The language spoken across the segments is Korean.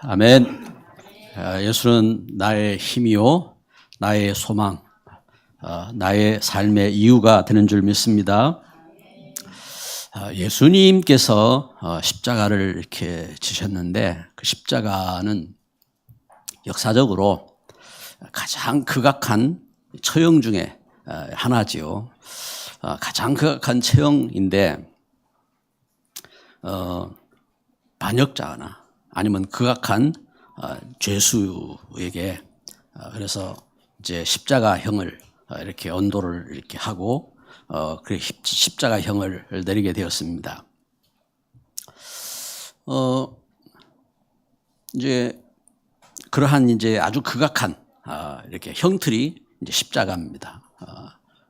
아멘. 예수는 나의 힘이요, 나의 소망, 나의 삶의 이유가 되는 줄 믿습니다. 예수님께서 십자가를 이렇게 지셨는데 그 십자가는 역사적으로 가장 극악한 처형 중에 하나지요. 가장 극악한 처형인데 반역자나 아니면 극악한 죄수에게 그래서 이제 십자가형을 이렇게 언도를 이렇게 하고 그 십자가형을 내리게 되었습니다. 이제 그러한 이제 아주 극악한 이렇게 형틀이 이제 십자가입니다.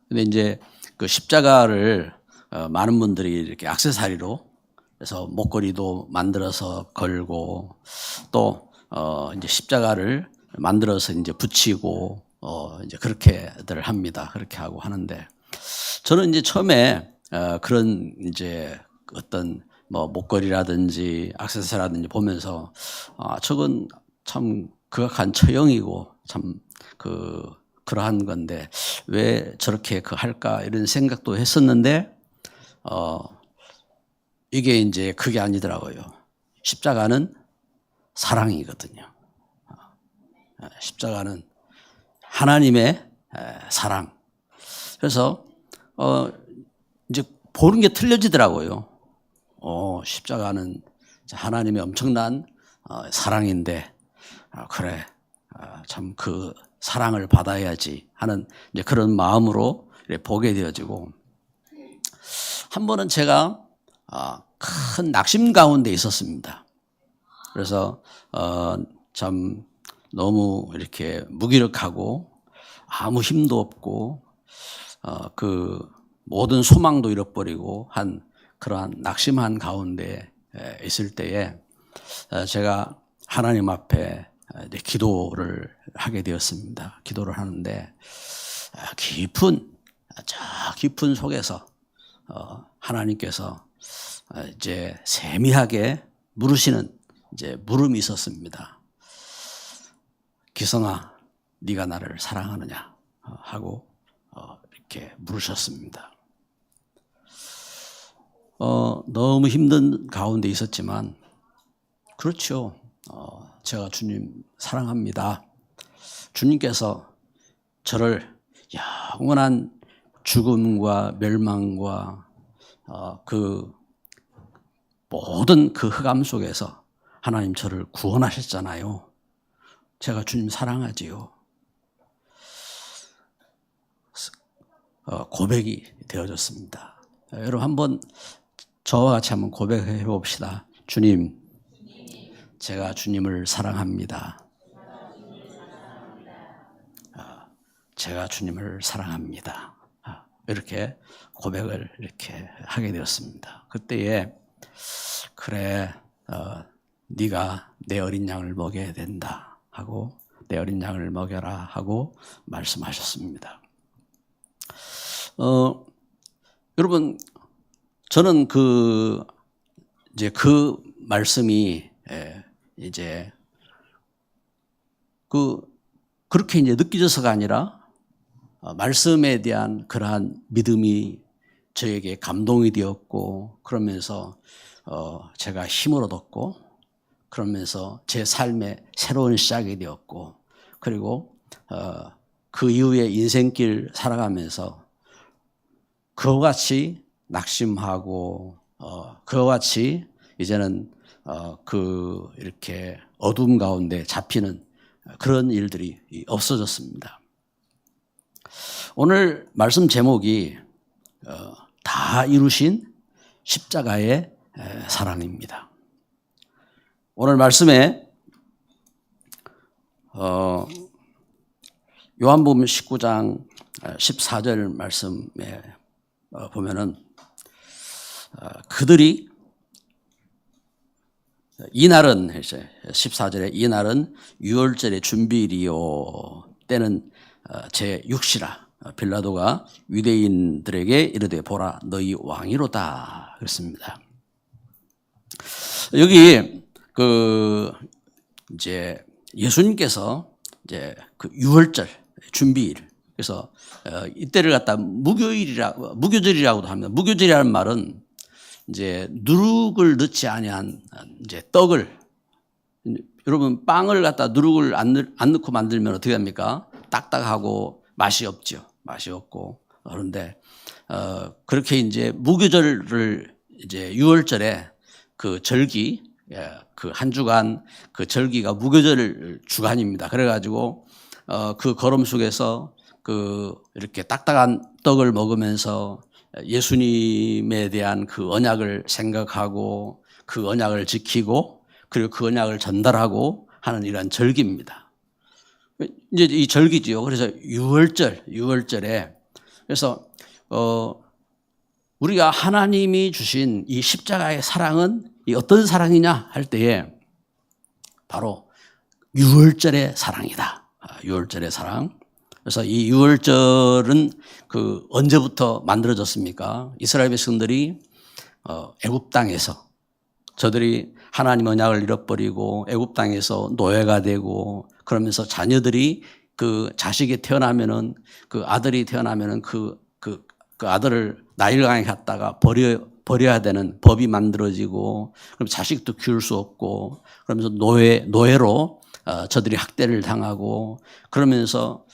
근데 이제 그 십자가를 많은 분들이 이렇게 액세서리로 그래서 목걸이도 만들어서 걸고 또 이제 십자가를 만들어서 이제 붙이고 이제 그렇게들 합니다. 그렇게 하고 하는데 저는 이제 처음에 그런 이제 어떤 뭐 목걸이라든지 액세서리라든지 보면서 저건 참 극악한 처형이고 참 그러한 건데 왜 저렇게 할까 이런 생각도 했었는데 이게 이제 그게 아니더라고요. 십자가는 사랑이거든요. 십자가는 하나님의 사랑. 그래서 이제 보는 게 틀려지더라고요. 십자가는 하나님의 엄청난 사랑인데 그래 참 그 사랑을 받아야지 하는 이제 그런 마음으로 보게 되어지고 한 번은 제가 큰 낙심 가운데 있었습니다. 그래서 참 너무 이렇게 무기력하고 아무 힘도 없고 그 모든 소망도 잃어버리고 한 그러한 낙심한 가운데 있을 때에 제가 하나님 앞에 기도를 하게 되었습니다. 기도를 하는데 저 깊은 속에서 하나님께서 이제 세미하게 물으시는 이제 물음이 있었습니다. 기성아, 네가 나를 사랑하느냐 하고 이렇게 물으셨습니다. 너무 힘든 가운데 있었지만 그렇죠. 제가 주님 사랑합니다. 주님께서 저를 영원한 죽음과 멸망과 그 모든 그 흑암 속에서 하나님 저를 구원하셨잖아요. 제가 주님 사랑하지요. 고백이 되어졌습니다. 여러분 한번 저와 같이 한번 고백해 봅시다. 주님, 제가 주님을 사랑합니다. 제가 주님을 사랑합니다. 이렇게 고백을 이렇게 하게 되었습니다. 그때에 그래 네가 내 어린 양을 먹여야 된다 하고 내 어린 양을 먹여라 하고 말씀하셨습니다. 여러분 저는 이제 그 말씀이 이제 그렇게 이제 느껴져서가 아니라 말씀에 대한 그러한 믿음이 저에게 감동이 되었고 그러면서 제가 힘을 얻었고 그러면서 제 삶의 새로운 시작이 되었고 그리고 그 이후에 인생길 살아가면서 그와 같이 낙심하고 그와 같이 이제는 이렇게 어둠 가운데 잡히는 그런 일들이 없어졌습니다. 오늘 말씀 제목이 다 이루신 십자가의 사랑입니다. 오늘 말씀에 요한복음 19장 14절 말씀에 보면은 그들이 이날은 14절에 이날은 유월절의 준비일이요 때는 제 6시라 빌라도가 유대인들에게 이르되 보라 너희 왕이로다 그랬습니다. 여기 이제 예수님께서 이제 그 유월절 준비일, 그래서 이때를 갖다 무교절이라고도 합니다. 무교절이라는 말은 이제 누룩을 넣지 아니한 이제 떡을, 여러분 빵을 갖다 누룩을 안 넣고 만들면 어떻게 됩니까? 딱딱하고 맛이 없죠. 맛이 없고. 그런데 그렇게 이제 무교절을 이제 유월절에 그 절기, 그 한 주간 그 절기가 무교절 주간입니다. 그래가지고 그 걸음 속에서 그 이렇게 딱딱한 떡을 먹으면서 예수님에 대한 그 언약을 생각하고 그 언약을 지키고 그리고 그 언약을 전달하고 하는 이런 절기입니다. 이제 이 절기지요. 그래서 유월절에 그래서 우리가 하나님이 주신 이 십자가의 사랑은 이 어떤 사랑이냐 할 때에 바로 유월절의 사랑이다. 유월절의 사랑. 그래서 이 유월절은 그 언제부터 만들어졌습니까? 이스라엘 백성들이 애굽 땅에서 저들이 하나님 언약을 잃어버리고 애굽 땅에서 노예가 되고 그러면서 자녀들이 그 자식이 태어나면은 그 아들이 태어나면은 그 아들을 나일강에 갔다가 버려야 되는 법이 만들어지고 그럼 자식도 키울 수 없고 그러면서 노예로 저들이 학대를 당하고 그러면서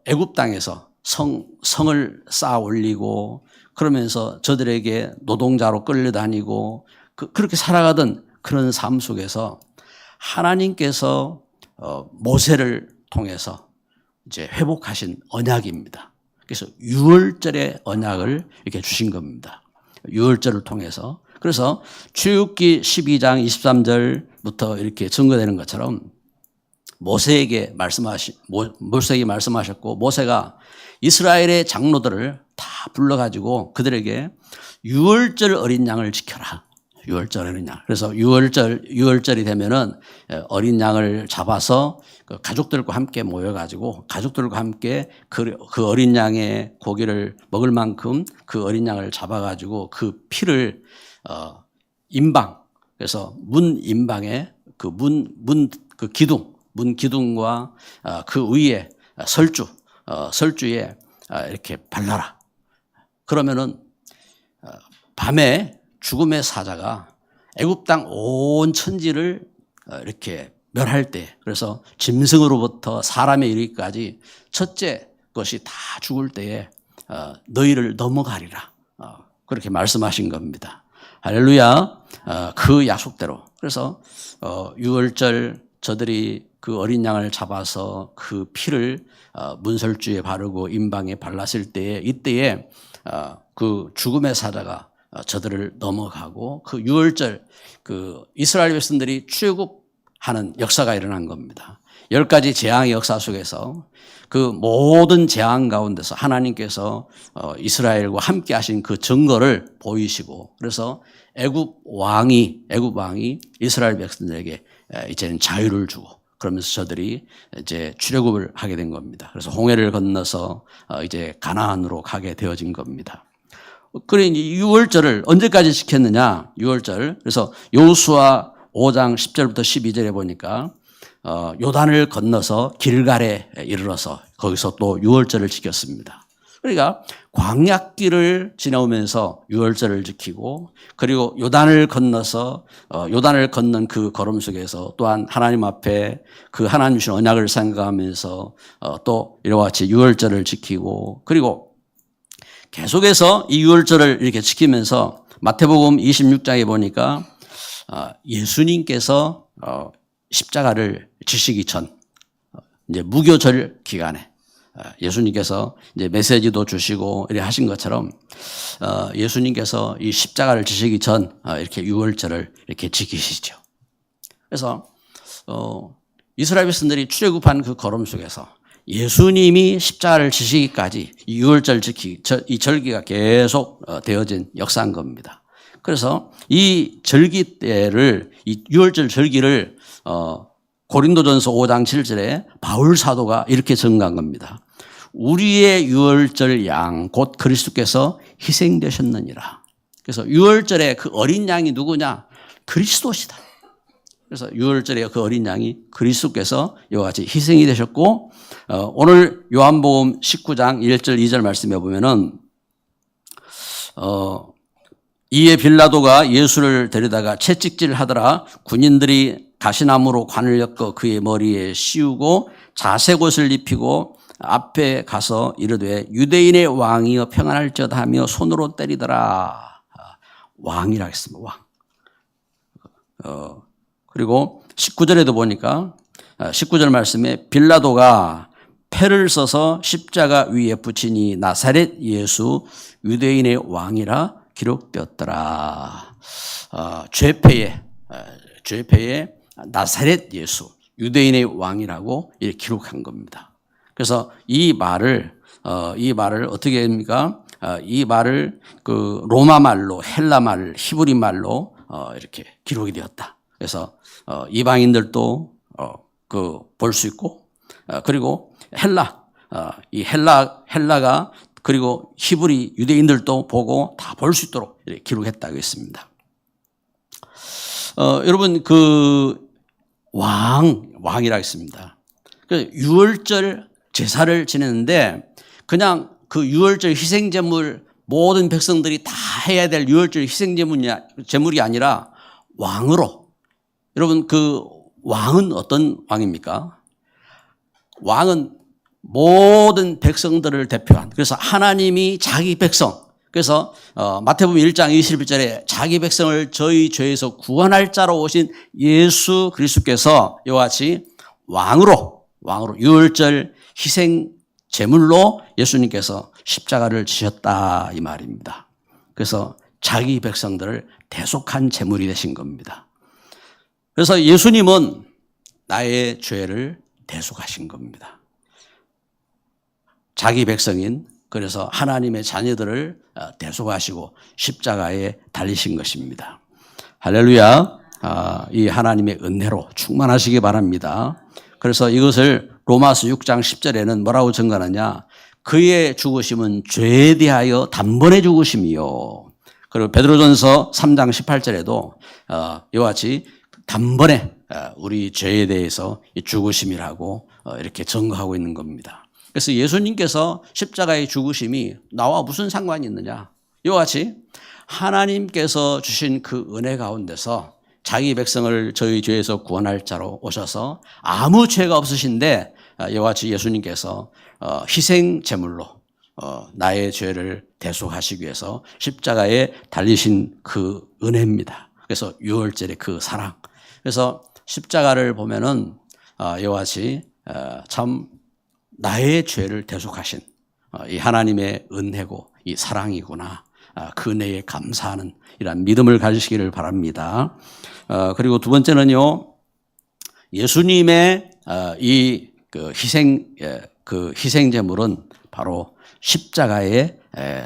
애굽 땅에서 성을 쌓아 올리고 그러면서 저들에게 노동자로 끌려다니고 그렇게 살아가던 그런 삶 속에서 하나님께서 모세를 통해서 이제 회복하신 언약입니다. 그래서 유월절의 언약을 이렇게 주신 겁니다. 유월절을 통해서. 그래서 출애굽기 12장 23절부터 이렇게 증거되는 것처럼 모세에게 말씀하셨고 모세가 이스라엘의 장로들을 다 불러가지고 그들에게 유월절 어린 양을 지켜라. 유월절 어린 양. 그래서 유월절이 되면은 어린 양을 잡아서 그 가족들과 함께 모여가지고 가족들과 함께 그 어린 양의 고기를 먹을 만큼 그 어린 양을 잡아가지고 그 피를 임방, 그래서 문 임방에 그 그 문 기둥과 그 위에 설주에 이렇게 발라라. 그러면은 밤에 죽음의 사자가 애굽 땅 온 천지를 이렇게 멸할 때, 그래서 짐승으로부터 사람에 이르기까지 첫째 것이 다 죽을 때에 너희를 넘어가리라. 그렇게 말씀하신 겁니다. 할렐루야. 그 약속대로. 그래서 유월절 저들이 그 어린 양을 잡아서 그 피를 문설주에 바르고 임방에 발랐을 때에 이때에 그 죽음의 사자가 저들을 넘어가고 그 유월절 그 이스라엘 백성들이 출애굽하는 역사가 일어난 겁니다. 10가지 재앙의 역사 속에서 그 모든 재앙 가운데서 하나님께서 이스라엘과 함께 하신 그 증거를 보이시고 그래서 애굽 왕이 이스라엘 백성들에게 이제는 자유를 주고 그러면서 저들이 이제 출애굽을 하게 된 겁니다. 그래서 홍해를 건너서 이제 가나안으로 가게 되어진 겁니다. 그래 이제 유월절을 언제까지 지켰느냐? 유월절. 그래서 여호수아 5장 10절부터 12절에 보니까 요단을 건너서 길갈에 이르러서 거기서 또 유월절을 지켰습니다. 그러니까 광야길을 지나오면서 유월절을 지키고 그리고 요단을 건너서 요단을 건넌 그 걸음 속에서 또한 하나님 앞에 그 하나님 주신 언약을 생각하면서 또 이와 같이 유월절을 지키고 그리고 계속해서 이 유월절을 이렇게 지키면서 마태복음 26장에 보니까 예수님께서 십자가를 지시기 전 이제 무교절 기간에 예수님께서 이제 메시지도 주시고 이렇게 하신 것처럼 예수님께서 이 십자가를 지시기 전 이렇게 유월절을 이렇게 지키시죠. 그래서 이스라엘 백성들이 출애굽한 그 걸음 속에서 예수님이 십자가를 지시기까지 이 유월절 이 절기가 계속 되어진 역사인 겁니다. 그래서 이 절기 때를 이 유월절 절기를 고린도전서 5장 7절에 바울 사도가 이렇게 증거한 겁니다. 우리의 유월절 양 곧 그리스도께서 희생되셨느니라. 그래서 유월절에 그 어린 양이 누구냐? 그리스도시다. 그래서 유월절에 그 어린 양이 그리스도께서 이와 같이 희생이 되셨고, 오늘 요한복음 19장 1절 2절 말씀에 보면은 이에 빌라도가 예수를 데려다가 채찍질 하더라. 군인들이 가시나무로 관을 엮어 그의 머리에 씌우고 자색옷을 입히고 앞에 가서 이르되 유대인의 왕이여 평안할지어다 하며 손으로 때리더라. 왕이라 했습니다. 왕. 그리고 19절에도 보니까 19절 말씀에 빌라도가 패를 써서 십자가 위에 붙이니 나사렛 예수 유대인의 왕이라 기록되었더라. 죄패에 나사렛 예수 유대인의 왕이라고 이렇게 기록한 겁니다. 그래서 이 말을 어떻게 합니까? 이 말을 그 로마 말로, 헬라 말, 히브리 말로 이렇게 기록이 되었다. 그래서 이방인들도 볼 수 있고, 그리고 이 헬라가 그리고 히브리 유대인들도 보고 다 볼 수 있도록 이렇게 기록했다고 했습니다. 여러분 왕이라고 했습니다. 유월절 제사를 지내는데 그냥 그 유월절 희생제물 모든 백성들이 다 해야 될 유월절 희생제물이 아니라 왕으로. 여러분 왕은 어떤 왕입니까? 왕은 모든 백성들을 대표한, 그래서 하나님이 자기 백성, 그래서 마태복음 1장 21절에 자기 백성을 저희 죄에서 구원할 자로 오신 예수 그리스도께서 이와 같이 왕으로 유월절 희생 제물로 예수님께서 십자가를 지셨다 이 말입니다. 그래서 자기 백성들을 대속한 제물이 되신 겁니다. 그래서 예수님은 나의 죄를 대속하신 겁니다. 자기 백성인, 그래서 하나님의 자녀들을 대속하시고 십자가에 달리신 것입니다. 할렐루야. 이 하나님의 은혜로 충만하시기 바랍니다. 그래서 이것을 로마서 6장 10절에는 뭐라고 증거하느냐? 그의 죽으심은 죄에 대하여 단번에 죽으심이요. 그리고 베드로전서 3장 18절에도 이와 같이 단번에 우리 죄에 대해서 죽으심이라고 이렇게 증거하고 있는 겁니다. 그래서 예수님께서 십자가의 죽으심이 나와 무슨 상관이 있느냐? 이와 같이 하나님께서 주신 그 은혜 가운데서 자기 백성을 저희 죄에서 구원할 자로 오셔서 아무 죄가 없으신데 이와 같이 예수님께서 희생 제물로 나의 죄를 대속하시기 위해서 십자가에 달리신 그 은혜입니다. 그래서 유월절의 그 사랑. 그래서 십자가를 보면은 이와 같이 참 나의 죄를 대속하신 이 하나님의 은혜고 이 사랑이구나. 그 은혜에 감사하는 이런 믿음을 가지시기를 바랍니다. 그리고 두 번째는요, 예수님의 이 희생제물은 바로 십자가의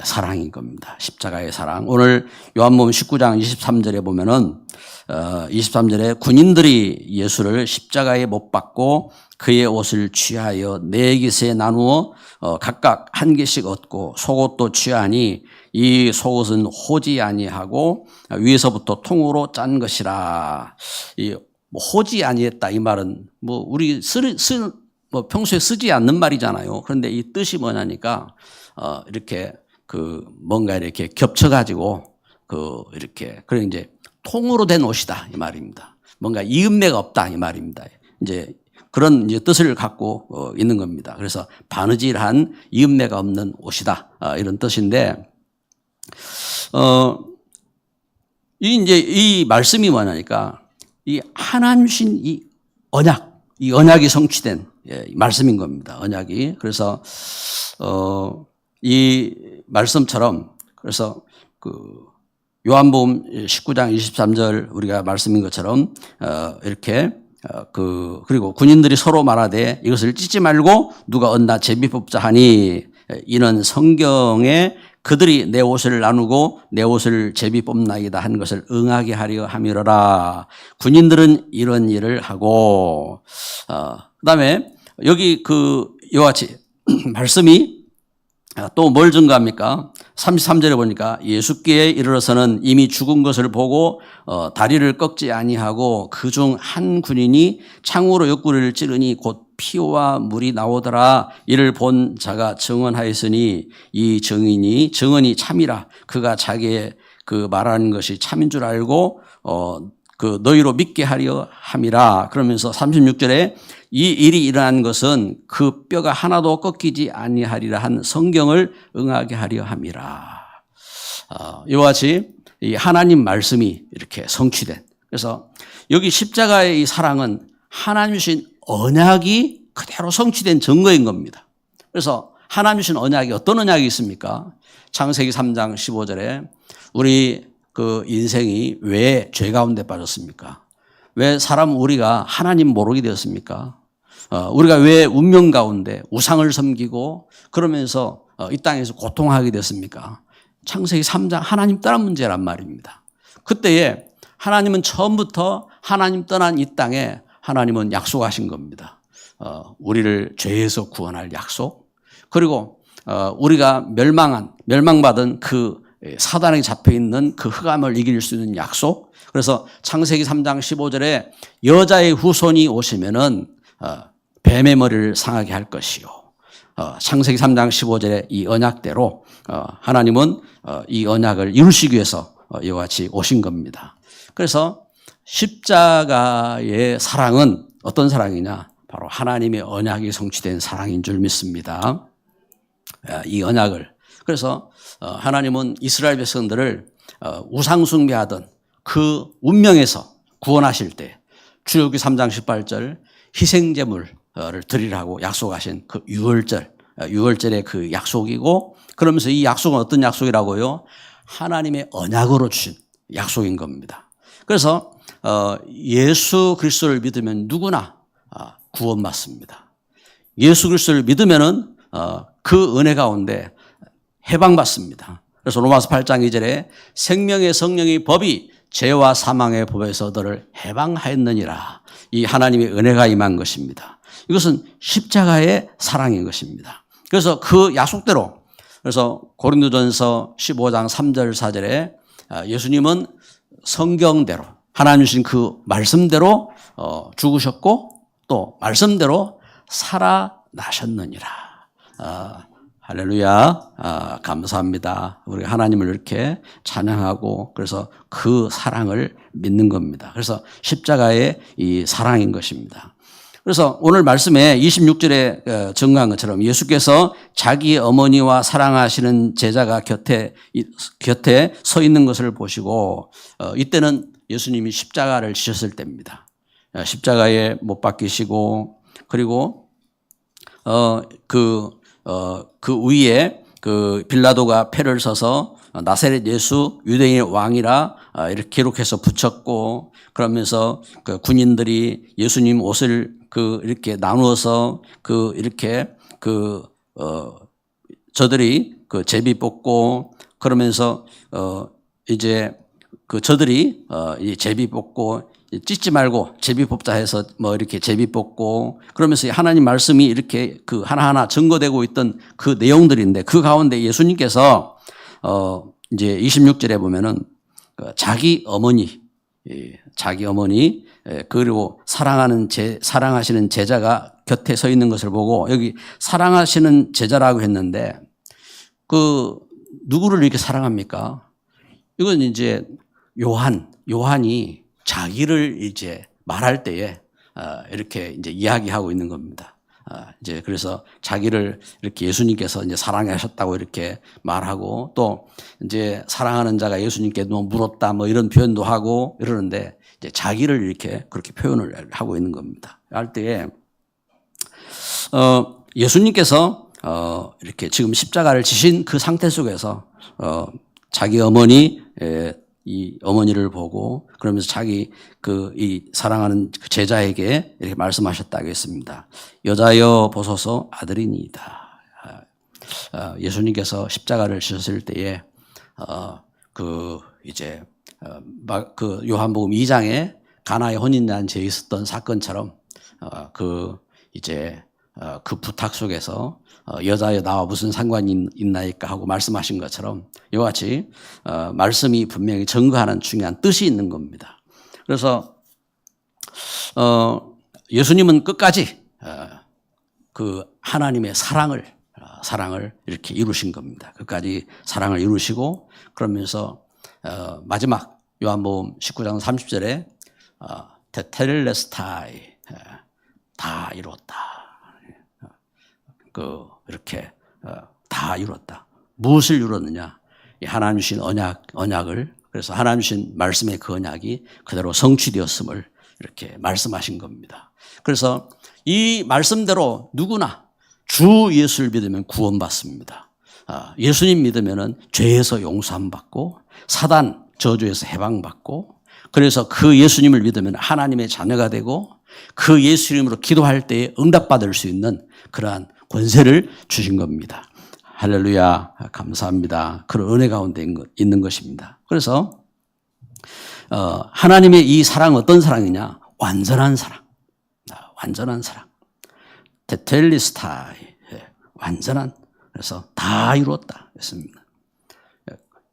사랑인 겁니다. 십자가의 사랑. 오늘 요한복음 19장 23절에 보면은 23절에 군인들이 예수를 십자가에 못 박고 그의 옷을 취하여 네 깃에 나누어 각각 한 개씩 얻고 속옷도 취하니 이 속옷은 호지 아니하고 위에서부터 통으로 짠 것이라. 이 호지 아니했다 이 말은 우리 평소에 쓰지 않는 말이잖아요. 그런데 이 뜻이 뭐냐니까 이렇게 뭔가 이렇게 겹쳐가지고 이렇게 그래 이제 통으로 된 옷이다 이 말입니다. 뭔가 이음매가 없다 이 말입니다. 이제 그런 이제 뜻을 갖고 있는 겁니다. 그래서 바느질한 이음매가 없는 옷이다 이런 뜻인데 이 말씀이 뭐냐니까 이 하나님 주신 이 언약이 성취된 말씀인 겁니다. 언약이. 그래서 이 말씀처럼 그래서 요한복음 19장 23절 우리가 말씀인 것처럼 이렇게 그리고 군인들이 서로 말하되 이것을 찢지 말고 누가 얻나 제비 뽑자 하니 이는 성경에 그들이 내 옷을 나누고 내 옷을 제비 뽑나이다 한 것을 응하게 하려 함이로라. 군인들은 이런 일을 하고 그다음에 여기 이와 같이 말씀이 또 뭘 증거합니까? 33절에 보니까 예수께에 이르러서는 이미 죽은 것을 보고 다리를 꺾지 아니하고 그중 한 군인이 창으로 옆구리를 찌르니 곧 피와 물이 나오더라. 이를 본 자가 증언하였으니 이 증언이 참이라. 그가 자기의 그 말하는 것이 참인 줄 알고 그 너희로 믿게 하려 함이라. 그러면서 36절에 이 일이 일어난 것은 그 뼈가 하나도 꺾이지 아니하리라 한 성경을 응하게 하려 함이라. 이와 같이 이 하나님 말씀이 이렇게 성취된. 그래서 여기 십자가의 이 사랑은 하나님 주신 언약이 그대로 성취된 증거인 겁니다. 그래서 하나님 주신 언약이 어떤 언약이 있습니까? 창세기 3장 15절에 우리 그 인생이 왜 죄 가운데 빠졌습니까? 왜 우리가 하나님 모르게 되었습니까? 우리가 왜 운명 가운데 우상을 섬기고 그러면서 이 땅에서 고통하게 됐습니까? 창세기 3장 하나님 떠난 문제란 말입니다. 그때에 하나님은 처음부터 하나님 떠난 이 땅에 하나님은 약속하신 겁니다. 우리를 죄에서 구원할 약속, 그리고 우리가 멸망받은 그 사단에게 잡혀있는 그 흑암을 이길 수 있는 약속. 그래서 창세기 3장 15절에 여자의 후손이 오시면은 뱀의 머리를 상하게 할 것이요. 창세기 3장 15절에 이 언약대로 하나님은 이 언약을 이루시기 위해서 이와 같이 오신 겁니다. 그래서 십자가의 사랑은 어떤 사랑이냐? 바로 하나님의 언약이 성취된 사랑인 줄 믿습니다. 이 언약을. 그래서 하나님은 이스라엘 백성들을 우상 숭배하던 그 운명에서 구원하실 때 출애굽기 3장 18절 희생제물을 드리라고 약속하신 그 유월절의 그 약속이고, 그러면서 이 약속은 어떤 약속이라고요? 하나님의 언약으로 주신 약속인 겁니다. 그래서 예수 그리스도를 믿으면 누구나 구원받습니다. 예수 그리스도를 믿으면은 그 은혜 가운데 해방받습니다. 그래서 로마서 8장 2절에 생명의 성령의 법이 죄와 사망의 법에서 너를 해방하였느니라. 이 하나님의 은혜가 임한 것입니다. 이것은 십자가의 사랑인 것입니다. 그래서 그 약속대로, 그래서 고린도전서 15장 3절 4절에 예수님은 성경대로 하나님 주신 그 말씀대로 죽으셨고 또 말씀대로 살아나셨느니라. 할렐루야. 감사합니다. 우리 하나님을 이렇게 찬양하고 그래서 그 사랑을 믿는 겁니다. 그래서 십자가의 이 사랑인 것입니다. 그래서 오늘 말씀에 26절에 증거한 것처럼 예수께서 자기 어머니와 사랑하시는 제자가 곁에 서 있는 것을 보시고 이때는 예수님이 십자가를 지셨을 때입니다. 십자가에 못 박히시고 그리고 그 위에 그 빌라도가 패를 서서 나사렛 예수 유대인의 왕이라 이렇게 기록해서 붙였고, 그러면서 그 군인들이 예수님 옷을 이렇게 나누어서 이렇게 저들이 제비 뽑고, 그러면서 이제 저들이 이 제비 뽑고 찢지 말고 제비 뽑자 해서 이렇게 제비 뽑고, 그러면서 하나님 말씀이 이렇게 하나하나 증거되고 있던 그 내용들인데, 그 가운데 예수님께서 이제 26절에 보면은 자기 어머니 그리고 사랑하시는 제자가 곁에 서 있는 것을 보고, 여기 사랑하시는 제자라고 했는데 누구를 이렇게 사랑합니까? 이건 이제 요한이 자기를 이제 말할 때에 이렇게 이제 이야기하고 있는 겁니다. 이제 그래서 자기를 이렇게 예수님께서 이제 사랑하셨다고 이렇게 말하고, 또 이제 사랑하는 자가 예수님께 물었다 이런 표현도 하고 이러는데, 이제 자기를 이렇게 그렇게 표현을 하고 있는 겁니다. 할 때에 예수님께서 이렇게 지금 십자가를 지신 그 상태 속에서 자기 이 어머니를 보고 그러면서 자기 이 사랑하는 그 제자에게 이렇게 말씀하셨다고 했습니다. 여자여 보소서 아들이니이다. 예수님께서 십자가를 지셨을 때에 이제 요한복음 2장에 가나의 혼인잔치에 있었던 사건처럼 이제 그 부탁 속에서 여자여 나와 무슨 상관이 있나이까 하고 말씀하신 것처럼 이와 같이 말씀이 분명히 증거하는 중요한 뜻이 있는 겁니다. 그래서 예수님은 끝까지 그 하나님의 사랑을 이렇게 이루신 겁니다. 끝까지 사랑을 이루시고 그러면서 마지막 요한복음 19장 30절에 테텔레스타이 다 이뤘다. 이렇게 다 이뤘다. 무엇을 이뤘느냐? 하나님 주신 언약을 그래서 하나님 주신 말씀의 그 언약이 그대로 성취되었음을 이렇게 말씀하신 겁니다. 그래서 이 말씀대로 누구나 주 예수를 믿으면 구원받습니다. 예수님 믿으면은 죄에서 용서함 받고 사단 저주에서 해방받고 그래서 그 예수님을 믿으면 하나님의 자녀가 되고 그 예수 이름으로 기도할 때에 응답받을 수 있는 그러한 권세를 주신 겁니다. 할렐루야, 감사합니다. 그런 은혜 가운데 있는 것입니다. 그래서 하나님의 이 사랑은 어떤 사랑이냐? 완전한 사랑. 완전한 사랑. 테텔리스타이. 완전한. 그래서 다 이루었다. 했습니다.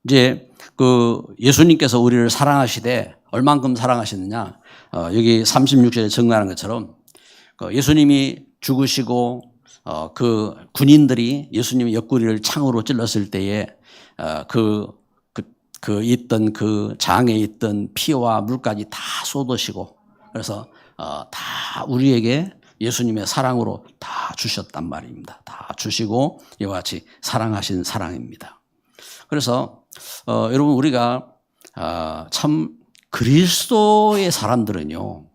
이제 예수님께서 우리를 사랑하시되 얼만큼 사랑하시느냐? 여기 36절에 증거하는 것처럼 예수님이 죽으시고 그 군인들이 예수님의 옆구리를 창으로 찔렀을 때에 있던 그 장에 있던 피와 물까지 다 쏟으시고 그래서 다 우리에게 예수님의 사랑으로 다 주셨단 말입니다. 다 주시고 이와 같이 사랑하신 사랑입니다. 그래서 여러분 우리가 참 그리스도의 사람들은요.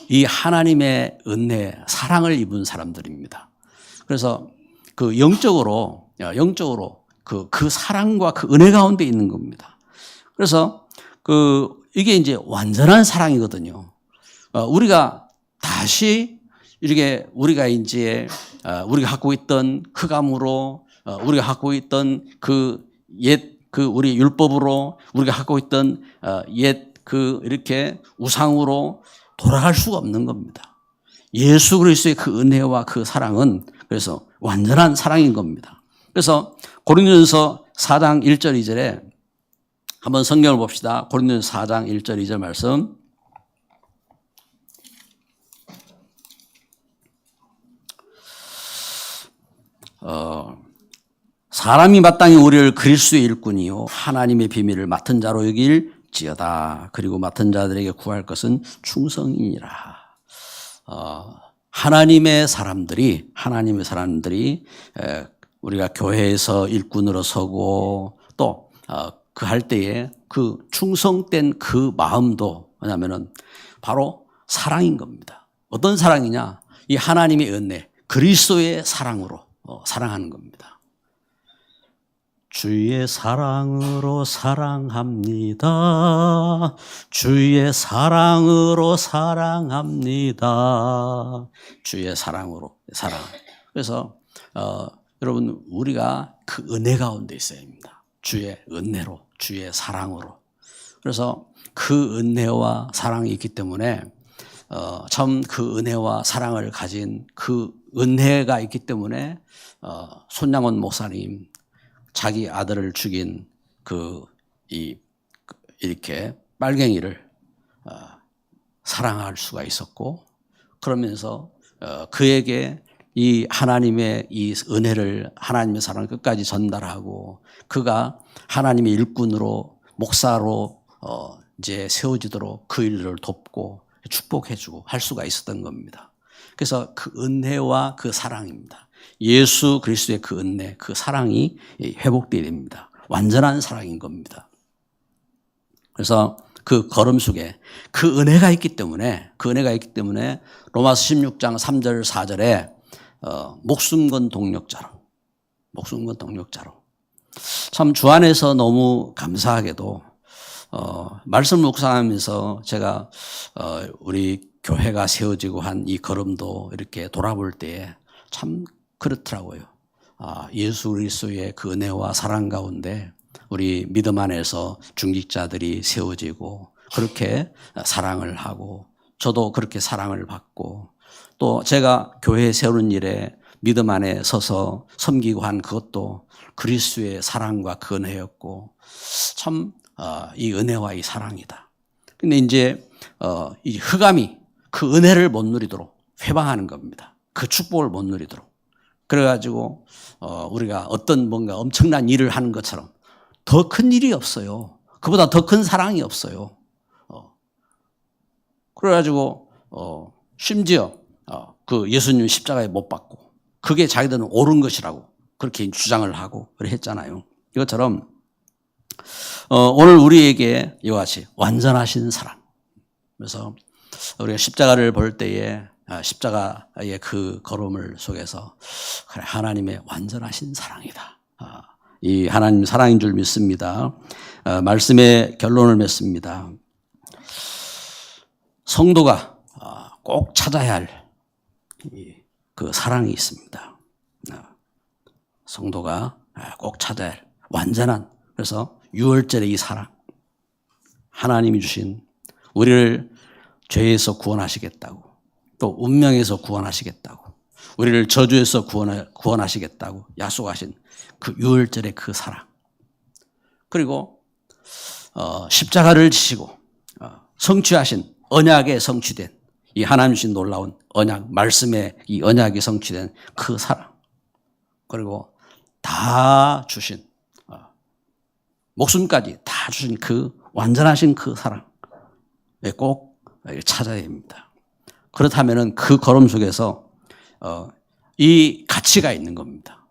이 하나님의 은혜, 사랑을 입은 사람들입니다. 그래서 영적으로 그 사랑과 그 은혜 가운데 있는 겁니다. 그래서 이게 이제 완전한 사랑이거든요. 우리가 다시 이렇게 우리가 이제 우리가 갖고 있던 흑암으로 우리가 갖고 있던 우리 율법으로 우리가 갖고 있던 이렇게 우상으로 돌아갈 수가 없는 겁니다. 예수 그리스도의 그 은혜와 그 사랑은 그래서 완전한 사랑인 겁니다. 그래서 고린도전서 4장 1절 2절에 한번 성경을 봅시다. 고린도전서 4장 1절 2절 말씀. 사람이 마땅히 우리를 그리스도의 일꾼이요 하나님의 비밀을 맡은 자로 여길지어다. 그리고 맡은 자들에게 구할 것은 충성이니라. 하나님의 사람들이 우리가 교회에서 일꾼으로 서고 또 그 할 때에 그 충성된 그 마음도 뭐냐면은 바로 사랑인 겁니다. 어떤 사랑이냐? 이 하나님의 은혜, 그리스도의 사랑으로 사랑하는 겁니다. 주의 사랑으로 사랑합니다. 주의 사랑으로 사랑합니다. 주의 사랑으로 사랑. 그래서 여러분 우리가 그 은혜 가운데 있어야 합니다. 주의 은혜로, 주의 사랑으로. 그래서 그 은혜와 사랑이 있기 때문에 참 그 은혜와 사랑을 가진 그 은혜가 있기 때문에 손양원 목사님 자기 아들을 죽인 이렇게 빨갱이를 사랑할 수가 있었고 그러면서 그에게 이 하나님의 이 은혜를 하나님의 사랑을 끝까지 전달하고 그가 하나님의 일꾼으로 목사로 이제 세워지도록 그 일들을 돕고 축복해주고 할 수가 있었던 겁니다. 그래서 그 은혜와 그 사랑입니다. 예수 그리스도의 그 은혜, 그 사랑이 회복되어야 됩니다. 완전한 사랑인 겁니다. 그래서 그 걸음 속에 그 은혜가 있기 때문에 로마서 16장 3절 4절에 목숨 건 동력자로 참 주 안에서 너무 감사하게도 말씀 묵상하면서 제가 우리 교회가 세워지고 한 이 걸음도 이렇게 돌아볼 때에 참 그렇더라고요. 예수 그리스도의 그 은혜와 사랑 가운데 우리 믿음 안에서 중직자들이 세워지고 그렇게 사랑을 하고 저도 그렇게 사랑을 받고 또 제가 교회 세우는 일에 믿음 안에 서서 섬기고 한 그것도 그리스도의 사랑과 그 은혜였고 참 이 은혜와 이 사랑이다. 근데 이제 이 흑암이 그 은혜를 못 누리도록 회방하는 겁니다. 그 축복을 못 누리도록. 그래가지고 우리가 어떤 뭔가 엄청난 일을 하는 것처럼 더 큰 일이 없어요. 그보다 더 큰 사랑이 없어요. 그래가지고 심지어 그 예수님 십자가에 못 박고 그게 자기들은 옳은 것이라고 그렇게 주장을 하고 그래 했잖아요. 이것처럼 오늘 우리에게 이와 같이 완전하신 사랑. 그래서 우리가 십자가를 볼 때에 십자가의 그 걸음을 속에서 그래, 하나님의 완전하신 사랑이다. 이 하나님 사랑인 줄 믿습니다. 말씀의 결론을 맺습니다. 성도가 꼭 찾아야 할 그 사랑이 있습니다. 성도가 꼭 찾아야 할 완전한, 그래서 유월절의 이 사랑, 하나님이 주신 우리를 죄에서 구원하시겠다고, 또 운명에서 구원하시겠다고, 우리를 저주에서 구원하시겠다고 약속하신 그 유월절의 그 사랑, 그리고 십자가를 지시고 성취하신 언약에 성취된 이 하나님 주신 놀라운 언약, 말씀의 이 언약이 성취된 그 사랑, 그리고 다 주신 목숨까지 다 주신 그 완전하신 그 사랑 꼭 찾아야 됩니다. 그렇다면은 그 걸음 속에서 이 가치가 있는 겁니다.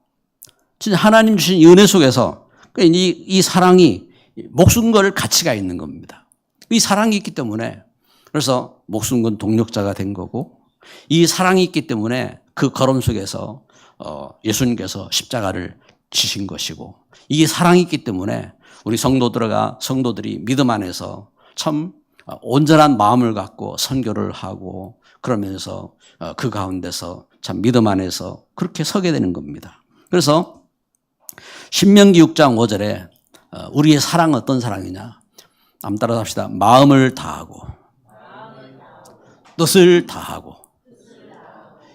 진짜 하나님 주신 이 은혜 속에서 이 사랑이 목숨 걸 가치가 있는 겁니다. 이 사랑이 있기 때문에 그래서 목숨 건 동력자가 된 거고, 이 사랑이 있기 때문에 그 걸음 속에서 예수님께서 십자가를 지신 것이고, 이 사랑이 있기 때문에 우리 성도들이 믿음 안에서 참 온전한 마음을 갖고 선교를 하고 그러면서 그 가운데서 참 믿음 안에서 그렇게 서게 되는 겁니다. 그래서 신명기 6장 5절에 우리의 사랑은 어떤 사랑이냐? 한번 따라서 합시다. 마음을 다하고 뜻을 다하고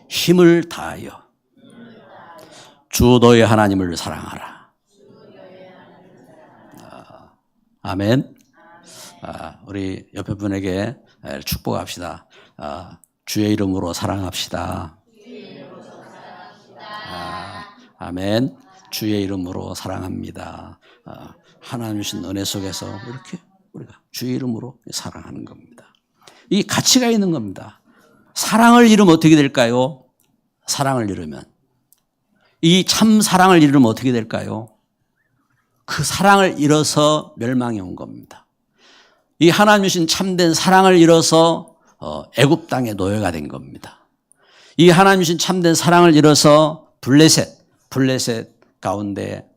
힘을 다하여 주 너의 하나님을 사랑하라. 아멘. 우리 옆에 분에게 축복합시다. 주의 이름으로 사랑합시다. 아멘. 주의 이름으로 사랑합니다. 하나님 주신 은혜 속에서 이렇게 우리가 주의 이름으로 사랑하는 겁니다. 이 가치가 있는 겁니다. 사랑을 잃으면 어떻게 될까요? 사랑을 잃으면, 이 참 사랑을 잃으면 어떻게 될까요? 그 사랑을 잃어서 멸망이 온 겁니다. 이 하나님 주신 참된 사랑을 잃어서 애굽 땅의 노예가 된 겁니다. 이 하나님 주신 참된 사랑을 잃어서 블레셋 가운데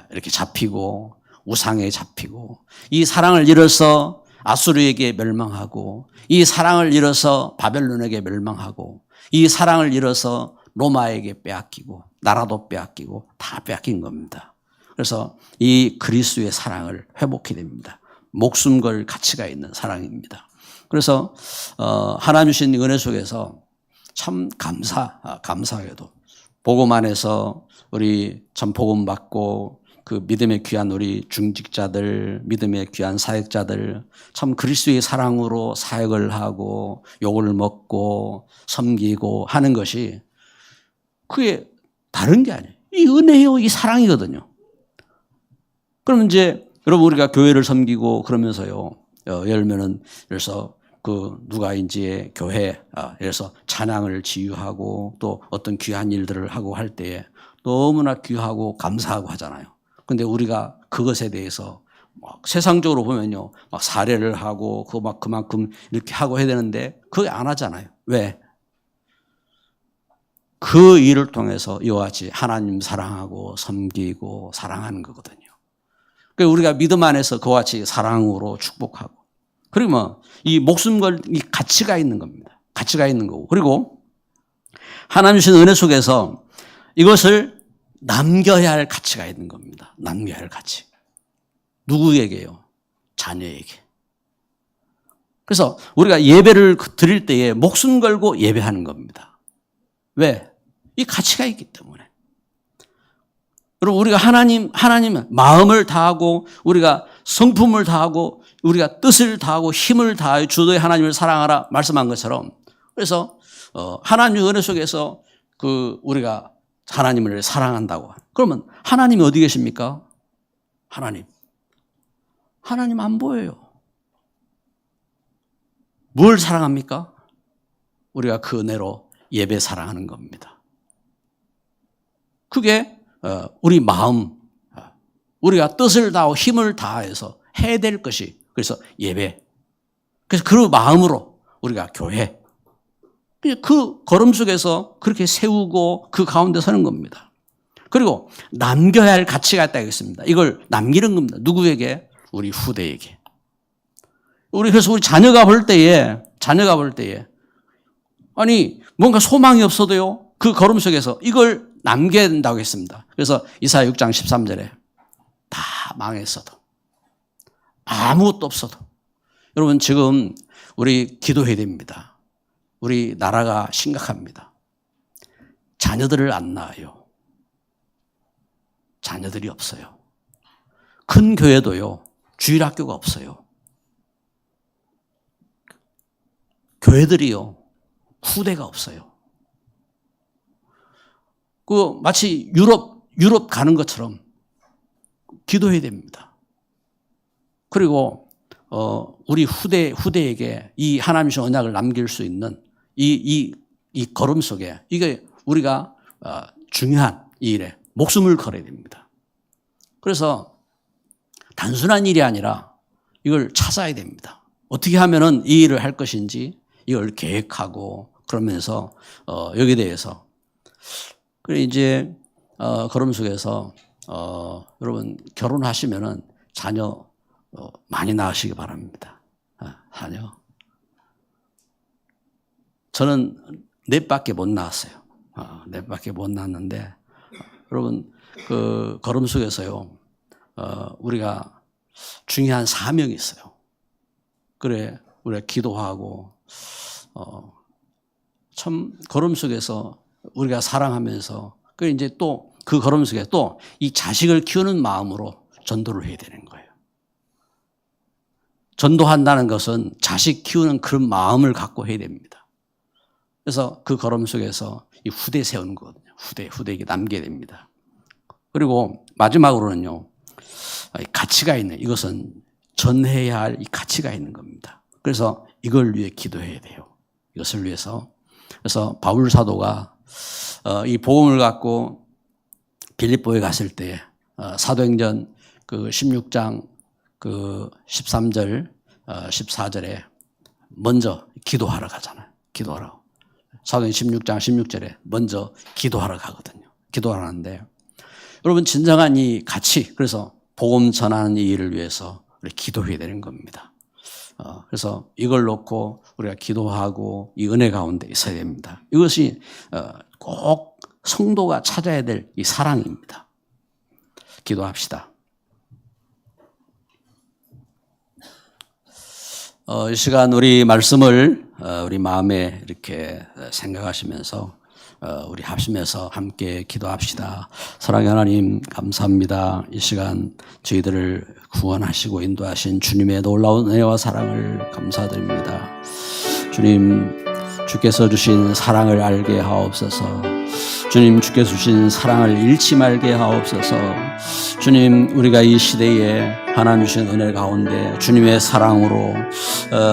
이렇게 잡히고 우상에 잡히고, 이 사랑을 잃어서 아수르에게 멸망하고, 이 사랑을 잃어서 바벨론에게 멸망하고, 이 사랑을 잃어서 로마에게 빼앗기고, 나라도 빼앗기고 다 빼앗긴 겁니다. 그래서 이 그리스도의 사랑을 회복해야 됩니다. 목숨 걸 가치가 있는 사랑입니다. 그래서 하나님 주신 은혜 속에서 참 감사하게도 복음 안에서 우리 참 복음 받고 그 믿음의 귀한 우리 중직자들, 믿음의 귀한 사역자들, 참 그리스도의 사랑으로 사역을 하고 욕을 먹고 섬기고 하는 것이 그게 다른 게 아니에요. 이 은혜요, 이 사랑이거든요. 그럼 이제 여러분 우리가 교회를 섬기고 그러면서요, 열면은 그래서 그 누가 이제 교회, 그래서 찬양을 지휘하고 또 어떤 귀한 일들을 하고 할 때에 너무나 귀하고 감사하고 하잖아요. 근데 우리가 그것에 대해서 막 세상적으로 보면요, 막 사례를 하고 그만큼 이렇게 하고 해야 되는데 그거 안 하잖아요. 왜? 그 일을 통해서 이와 같이 하나님 사랑하고 섬기고 사랑하는 거거든요. 그러니까 우리가 믿음 안에서 그와 같이 사랑으로 축복하고, 그러면 이 목숨 걸 이 가치가 있는 겁니다. 가치가 있는 거고, 그리고 하나님 주신 은혜 속에서 이것을 남겨야 할 가치가 있는 겁니다. 남겨야 할 가치. 누구에게요? 자녀에게. 그래서 우리가 예배를 드릴 때에 목숨 걸고 예배하는 겁니다. 왜? 이 가치가 있기 때문에. 여러분, 우리가 하나님 마음을 다하고 우리가 성품을 다하고 우리가 뜻을 다하고 힘을 다하여 주도의 하나님을 사랑하라 말씀한 것처럼, 그래서 하나님의 은혜 속에서 우리가 하나님을 사랑한다고. 그러면 하나님이 어디 계십니까? 하나님 안 보여요. 뭘 사랑합니까? 우리가 그 은혜로 예배 사랑하는 겁니다. 그게 우리 마음, 우리가 뜻을 다하고 힘을 다해서 해야 될 것이, 그래서 예배. 그래서 그 마음으로 우리가 교회, 그 걸음 속에서 그렇게 세우고 그 가운데 서는 겁니다. 그리고 남겨야 할 가치가 있다고 했습니다. 이걸 남기는 겁니다. 누구에게? 우리 후대에게. 그래서 우리 자녀가 볼 때에 아니 뭔가 소망이 없어도요, 그 걸음 속에서 이걸 남겨야 된다고 했습니다. 그래서 이사야 6장 13절에 다 망했어도, 아무것도 없어도, 여러분 지금 우리 기도해야 됩니다. 우리 나라가 심각합니다. 자녀들을 안 낳아요. 자녀들이 없어요. 큰 교회도요, 주일학교가 없어요. 교회들이요, 후대가 없어요. 마치 유럽 가는 것처럼 기도해야 됩니다. 그리고 우리 후대에게 이 하나님의 언약을 남길 수 있는 이 걸음 속에, 이게 우리가 중요한 이 일에 목숨을 걸어야 됩니다. 그래서 단순한 일이 아니라 이걸 찾아야 됩니다. 어떻게 하면은 이 일을 할 것인지 이걸 계획하고, 그러면서 여기에 대해서, 그래 이제 걸음 속에서 여러분 결혼하시면은 자녀 많이 낳으시기 바랍니다. 자녀. 저는 넷밖에 못 낳았어요. 넷밖에 못 낳았는데, 여러분 그 걸음 속에서요, 우리가 중요한 사명이 있어요. 그래 우리가 기도하고 참 걸음 속에서 우리가 사랑하면서, 그 이제 또 그 걸음 속에 또 이 자식을 키우는 마음으로 전도를 해야 되는 거예요. 전도한다는 것은 자식 키우는 그런 마음을 갖고 해야 됩니다. 그래서 그 걸음 속에서 이 후대 세우는 거거든요. 후대에게 남겨야 됩니다. 그리고 마지막으로는요, 가치가 있는, 이것은 전해야 할 이 가치가 있는 겁니다. 그래서 이걸 위해 기도해야 돼요. 이것을 위해서. 그래서 바울 사도가 이 복음을 갖고 빌립보에 갔을 때 사도행전 16장 13절 14절에 먼저 기도하러 가잖아요. 기도하러. 사도행전 16장 16절에 먼저 기도하러 가거든요. 기도하러 가는데, 여러분 진정한 이 가치, 그래서 복음 전하는 이 일을 위해서 우리 기도해야 되는 겁니다. 그래서 이걸 놓고 우리가 기도하고 이 은혜 가운데 있어야 됩니다. 이것이 꼭 성도가 찾아야 될 이 사랑입니다. 기도합시다. 이 시간 우리 말씀을 우리 마음에 이렇게 생각하시면서 우리 합심해서 함께 기도합시다. 사랑의 하나님, 감사합니다. 이 시간 저희들을 구원하시고 인도하신 주님의 놀라운 은혜와 사랑을 감사드립니다. 주님, 주께서 주신 사랑을 알게 하옵소서. 주님, 주께서 주신 사랑을 잃지 말게 하옵소서. 주님, 우리가 이 시대에 하나님 주신 은혜 가운데 주님의 사랑으로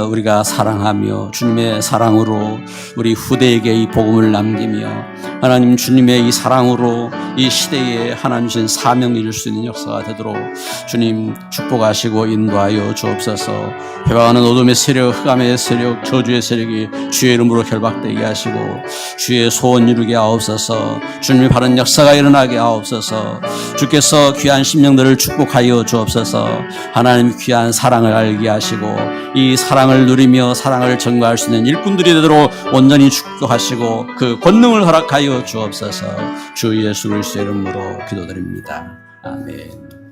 우리가 사랑하며, 주님의 사랑으로 우리 후대에게 이 복음을 남기며, 하나님 주님의 이 사랑으로 이 시대에 하나님 주신 사명을 이룰 수 있는 역사가 되도록 주님 축복하시고 인도하여 주옵소서. 회방하는 어둠의 세력, 흑암의 세력, 저주의 세력이 주의 이름으로 결박되게 하시고 주의 소원 이루게 하옵소서. 주님의 바른 역사가 일어나게 하옵소서. 주께서 귀한 심령들을 축복하여 주옵소서. 하나님 귀한 사랑을 알게 하시고 이 사랑을 누리며 사랑을 전가할 수 있는 일꾼들이 되도록 온전히 축복하시고 그 권능을 허락하여 주옵소서. 주 예수 그리스도의 이름으로 기도드립니다. 아멘.